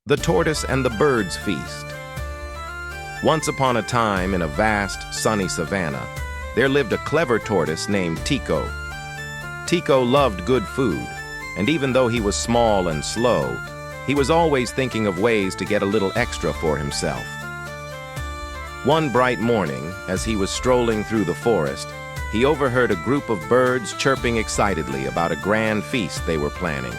The Tortoise and the Bird's Feast. Once upon a time, in a vast, sunny savanna, there lived a clever tortoise named Tico. Tico loved good food, and even though he was small and slow, he was always thinking of ways to get a little extra for himself. One bright morning, as he was strolling through the forest, he overheard a group of birds chirping excitedly about a grand feast they were planning.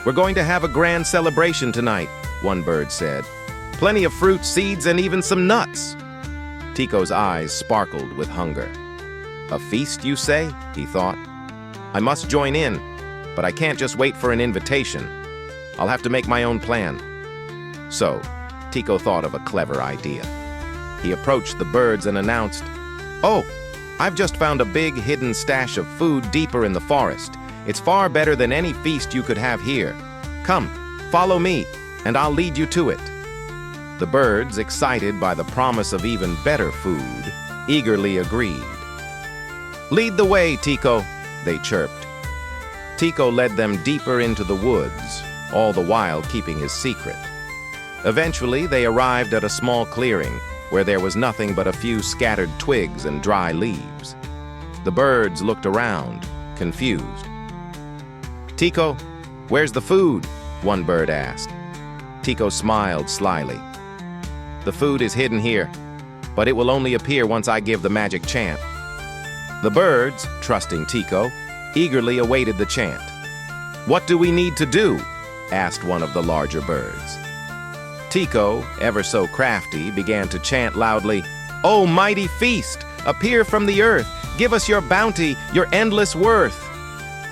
"We're going to have a grand celebration tonight," one bird said. "Plenty of fruit, seeds, and even some nuts." Tico's eyes sparkled with hunger. "A feast, you say?" he thought. "I must join in, but I can't just wait for an invitation. I'll have to make my own plan." So, Tico thought of a clever idea. He approached the birds and announced, "Oh, I've just found a big hidden stash of food deeper in the forest. It's far better than any feast you could have here. Come, follow me, and I'll lead you to it." The birds, excited by the promise of even better food, eagerly agreed. "Lead the way, Tico," they chirped. Tico led them deeper into the woods, all the while keeping his secret. Eventually, they arrived at a small clearing where there was nothing but a few scattered twigs and dry leaves. The birds looked around, confused. "Tico, where's the food?" one bird asked. Tico smiled slyly. "The food is hidden here, but it will only appear once I give the magic chant." The birds, trusting Tico, eagerly awaited the chant. "What do we need to do?" asked one of the larger birds. Tico, ever so crafty, began to chant loudly, "O mighty feast, appear from the earth, give us your bounty, your endless worth."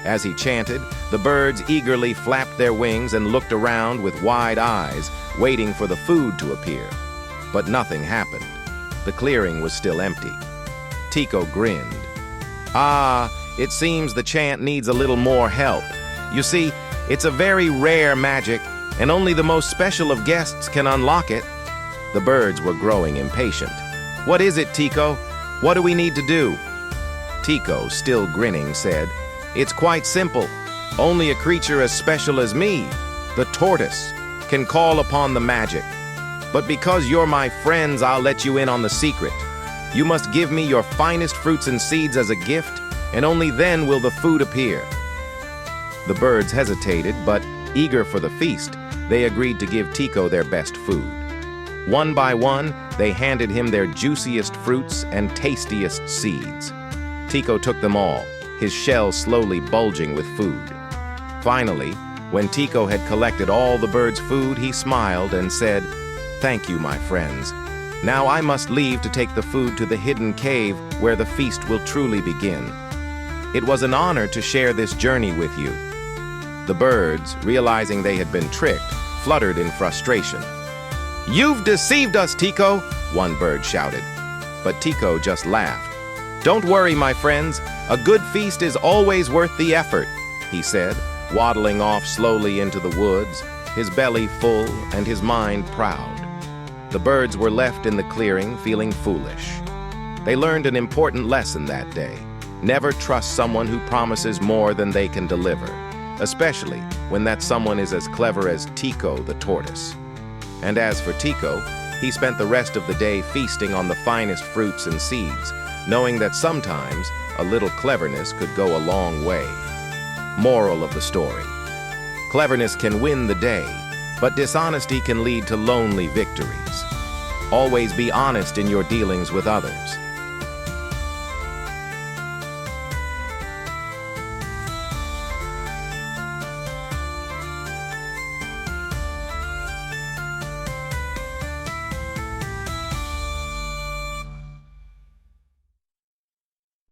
As he chanted, the birds eagerly flapped their wings and looked around with wide eyes, waiting for the food to appear. But nothing happened. The clearing was still empty. Tico grinned. "Ah, it seems the chant needs a little more help. You see, it's a very rare magic, and only the most special of guests can unlock it." The birds were growing impatient. "What is it, Tico? What do we need to do?" Tico, still grinning, said, "It's quite simple. Only a creature as special as me, the tortoise, can call upon the magic. But because you're my friends, I'll let you in on the secret. You must give me your finest fruits and seeds as a gift, and only then will the food appear." The birds hesitated, but, eager for the feast, they agreed to give Tico their best food. One by one, they handed him their juiciest fruits and tastiest seeds. Tico took them all, his shell slowly bulging with food. Finally, when Tico had collected all the birds' food, he smiled and said, "Thank you, my friends. Now I must leave to take the food to the hidden cave where the feast will truly begin. It was an honor to share this journey with you." The birds, realizing they had been tricked, fluttered in frustration. "You've deceived us, Tico!" one bird shouted. But Tico just laughed. "Don't worry, my friends. A good feast is always worth the effort," he said, waddling off slowly into the woods, his belly full and his mind proud. The birds were left in the clearing feeling foolish. They learned an important lesson that day. Never trust someone who promises more than they can deliver, especially when that someone is as clever as Tico the tortoise. And as for Tico, he spent the rest of the day feasting on the finest fruits and seeds, knowing that sometimes a little cleverness could go a long way. Moral of the story: cleverness can win the day, but dishonesty can lead to lonely victories. Always be honest in your dealings with others.